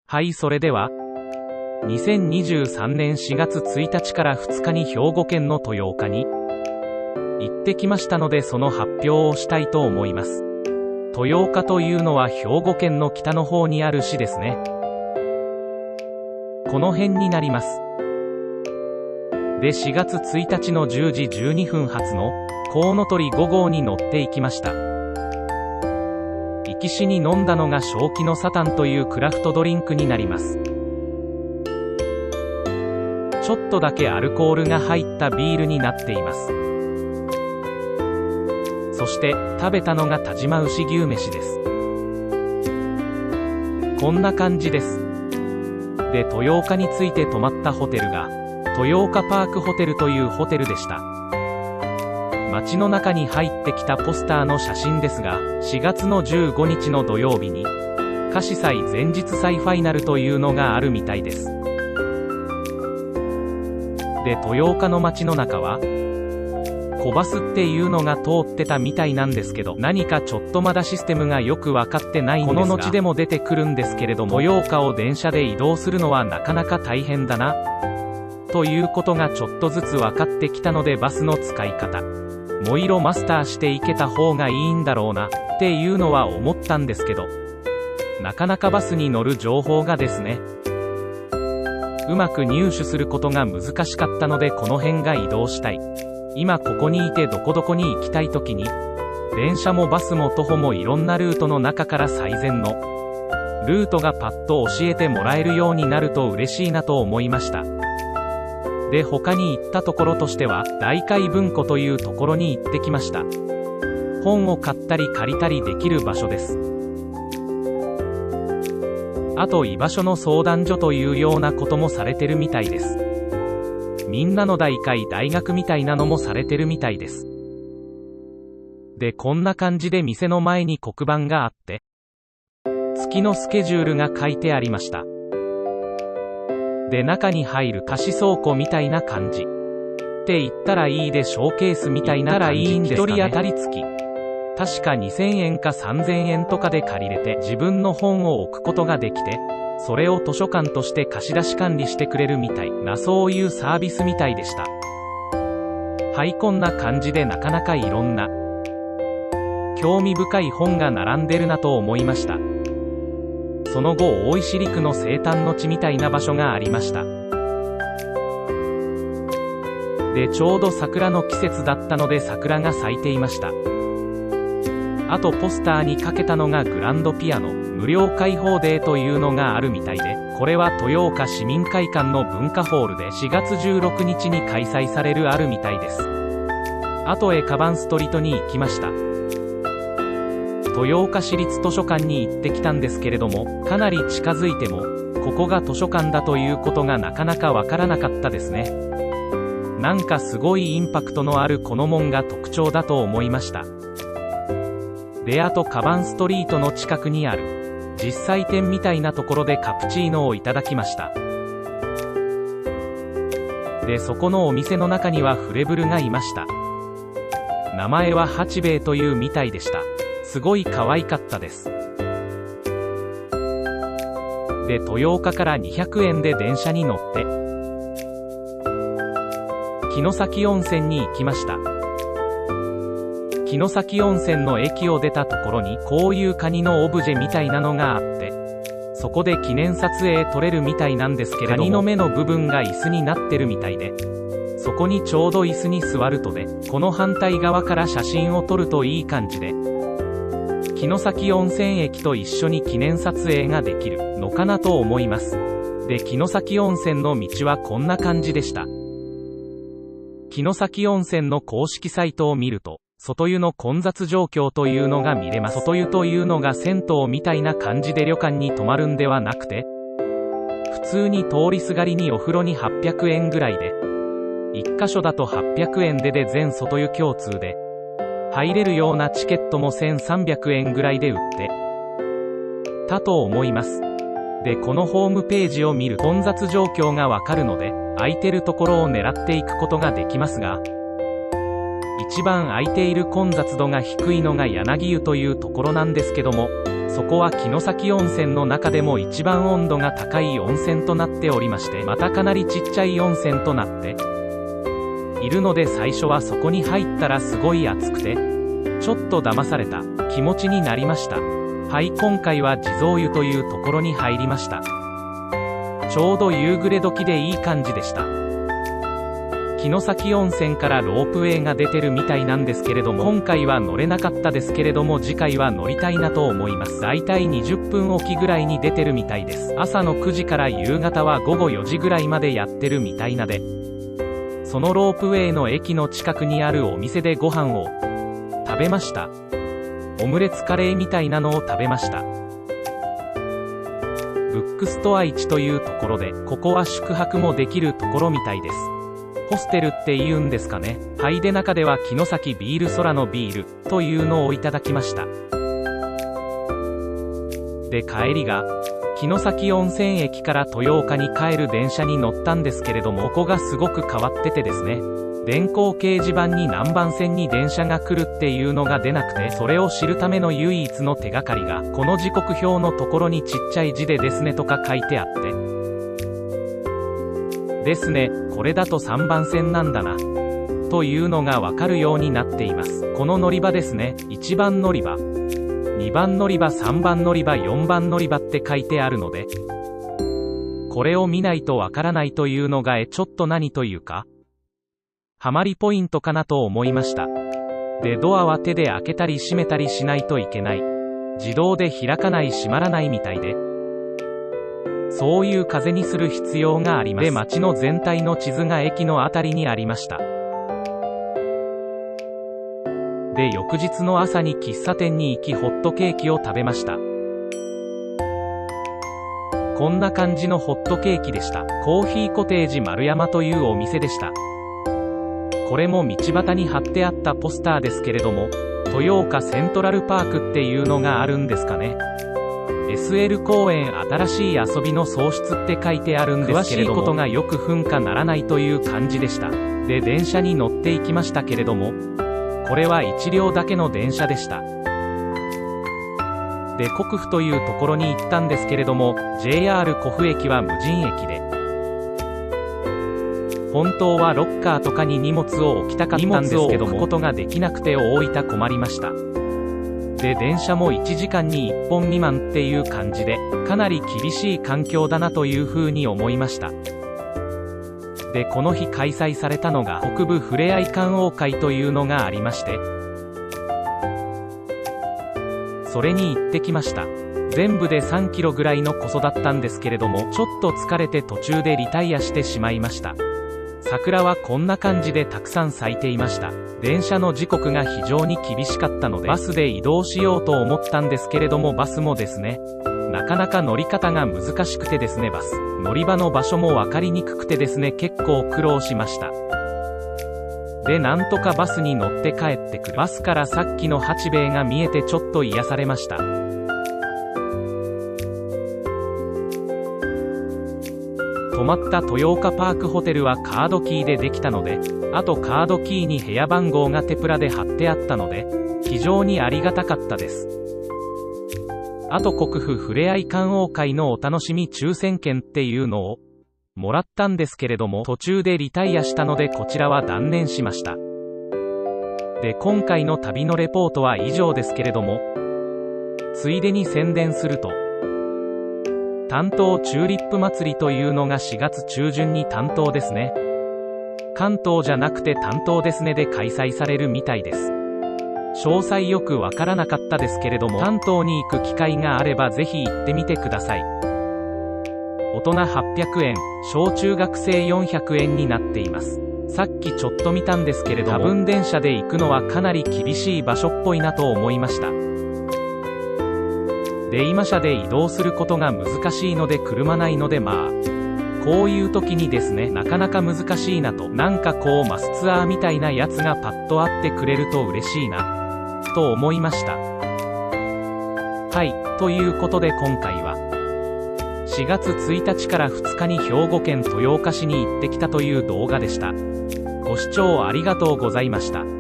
はい、それでは2023年4月1日から2日に兵庫県の豊岡に行ってきましたので、その発表をしたいと思います。豊岡というのは兵庫県の北の方にある市ですね。この辺になります。で、4月1日の10時12分発のコウノトリ5号に乗っていきました。行きしに飲んだのが正気のサタンというクラフトドリンクになります。ちょっとだけアルコールが入ったビールになっています。そして食べたのが但馬牛牛飯です。こんな感じです。で、豊岡について泊まったホテルが豊岡パークホテルというホテルでした。街の中に入ってきたポスターの写真ですが、4月の15日の土曜日に夏至祭前日祭ファイナルというのがあるみたいです。で、豊岡の街の中は小バスっていうのが通ってたみたいなんですけど、何かちょっとまだシステムがよく分かってないんですが、この後でも出てくるんですけれども、豊岡を電車で移動するのはなかなか大変だなということがちょっとずつ分かってきたので、バスの使い方もう色マスターしていけた方がいいんだろうなっていうのは思ったんですけど、なかなかバスに乗る情報がですね、うまく入手することが難しかったので、この辺が移動したい、今ここにいてどこどこに行きたい時に、電車もバスも徒歩もいろんなルートの中から最善のルートがパッと教えてもらえるようになると嬉しいなと思いました。で、他に行ったところとしては大海文庫というところに行ってきました。本を買ったり借りたりできる場所です。あと居場所の相談所というようなこともされてるみたいです。みんなの大会大学みたいなのもされてるみたいです。で、こんな感じで店の前に黒板があって、月のスケジュールが書いてありました。で、中に入る貸し倉庫みたいな感じって言ったらいいで、ショーケースみたいな感じ、1人当たり月確か2000円か3000円とかで借りれて、自分の本を置くことができて、それを図書館として貸し出し管理してくれるみたいな、そういうサービスみたいでした。はい、こんな感じでなかなかいろんな興味深い本が並んでるなと思いました。その後、大石陸の生誕の地みたいな場所がありました。で、ちょうど桜の季節だったので桜が咲いていました。あとポスターにかけたのがグランドピアノ無料開放デーというのがあるみたいで、これは豊岡市民会館の文化ホールで4月16日に開催されるあるみたいです。あとカバンストリートに行きました。豊岡市立図書館に行ってきたんですけれども、かなり近づいてもここが図書館だということがなかなかわからなかったですね。なんかすごいインパクトのあるこの門が特徴だと思いました。で、あとカバンストリートの近くにある実際店みたいなところでカプチーノをいただきました。で、そこのお店の中にはフレブルがいました。名前は八兵衛というみたいでした。すごい可愛かったです。で、豊岡から200円で電車に乗って城崎温泉に行きました。城崎温泉の駅を出たところにこういうカニのオブジェみたいなのがあって、そこで記念撮影撮れるみたいなんですけれども、カニの目の部分が椅子になってるみたいで、そこにちょうど椅子に座るとで、この反対側から写真を撮るといい感じで、城崎温泉駅と一緒に記念撮影ができるのかなと思います。で、城崎温泉の道はこんな感じでした。城崎温泉の公式サイトを見ると、外湯の混雑状況というのが見れます。外湯というのが銭湯みたいな感じで旅館に泊まるんではなくて、普通に通りすがりにお風呂に800円ぐらいで、1箇所だと800円で全外湯共通で、入れるようなチケットも1300円ぐらいで売ってたと思います。で、このホームページを見ると混雑状況がわかるので、空いてるところを狙っていくことができますが、一番空いている混雑度が低いのが柳湯というところなんですけども、そこは城崎温泉の中でも一番温度が高い温泉となっておりまして、またかなりちっちゃい温泉となっているので、最初はそこに入ったらすごい暑くて、ちょっと騙された気持ちになりました。はい、今回は地蔵湯というところに入りました。ちょうど夕暮れ時でいい感じでした。城崎温泉からロープウェイが出てるみたいなんですけれども、今回は乗れなかったですけれども、次回は乗りたいなと思います。だいたい20分おきぐらいに出てるみたいです。朝の9時から夕方は午後4時ぐらいまでやってるみたいなで、そのロープウェイの駅の近くにあるお店でご飯を食べました。オムレツカレーみたいなのを食べました。ブックストア1というところで、ここは宿泊もできるところみたいです。ホステルって言うんですかね。はい、で中では城崎ビール空のビールというのをいただきました。で帰りが城崎温泉駅から豊岡に帰る電車に乗ったんですけれども、ここがすごく変わっててですね、電光掲示板に何番線に電車が来るっていうのが出なくて、それを知るための唯一の手がかりがこの時刻表のところにちっちゃい字でですねとか書いてあってですね、これだと3番線なんだなというのがわかるようになっています。この乗り場ですね、1番乗り場、2番乗り場、3番乗り場、4番乗り場って書いてあるので、これを見ないとわからないというのがちょっと何というかハマりポイントかなと思いました。でドアは手で開けたり閉めたりしないといけない、自動で開かない閉まらないみたいで、そういう風にする必要があります。で街の全体の地図が駅のあたりにありました。で翌日の朝に喫茶店に行きホットケーキを食べました。こんな感じのホットケーキでした。コーヒーコテージ丸山というお店でした。これも道端に貼ってあったポスターですけれども、豊岡セントラルパークっていうのがあるんですかね。SL 公園新しい遊びの創出って書いてあるんですけれども、詳しいことがよく分かならないという感じでした。で電車に乗っていきましたけれども、これは1両だけの電車でした。で国府というところに行ったんですけれども、 JR 甲府駅は無人駅で、本当はロッカーとかに荷物を置きたかったんですけども、ことができなくて大分困りました。で電車も1時間に1本未満っていう感じで、かなり厳しい環境だなというふうに思いました。でこの日開催されたのが北部ふれあい観桜会というのがありまして、それに行ってきました。全部で3キロぐらいのコソだったんですけれども、ちょっと疲れて途中でリタイアしてしまいました。桜はこんな感じでたくさん咲いていました。電車の時刻が非常に厳しかったのでバスで移動しようと思ったんですけれども、バスもですね、なかなか乗り方が難しくてですね、バス乗り場の場所も分かりにくくてですね、結構苦労しました。でなんとかバスに乗って帰ってくる。バスからさっきの八兵衛が見えてちょっと癒されました。泊まった豊岡パークホテルはカードキーでできたので、あとカードキーに部屋番号がテプラで貼ってあったので非常にありがたかったです。あと国府ふれあい観桜会のお楽しみ抽選券っていうのをもらったんですけれども、途中でリタイアしたのでこちらは断念しました。で今回の旅のレポートは以上ですけれども、ついでに宣伝すると、担当チューリップ祭りというのが4月中旬に担当ですね、関東じゃなくて担当ですねで開催されるみたいです。詳細よくわからなかったですけれども、関東に行く機会があればぜひ行ってみてください。大人800円、小中学生400円になっています。さっきちょっと見たんですけれども、多分電車で行くのはかなり厳しい場所っぽいなと思いました。で今車で移動することが難しいので車ないので、こういう時にですね、なかなか難しいなと、なんかこうマスツアーみたいなやつがパッとあってくれると嬉しいなと思いました。はい、ということで今回は4月1日から2日に兵庫県豊岡市に行ってきたという動画でした。ご視聴ありがとうございました。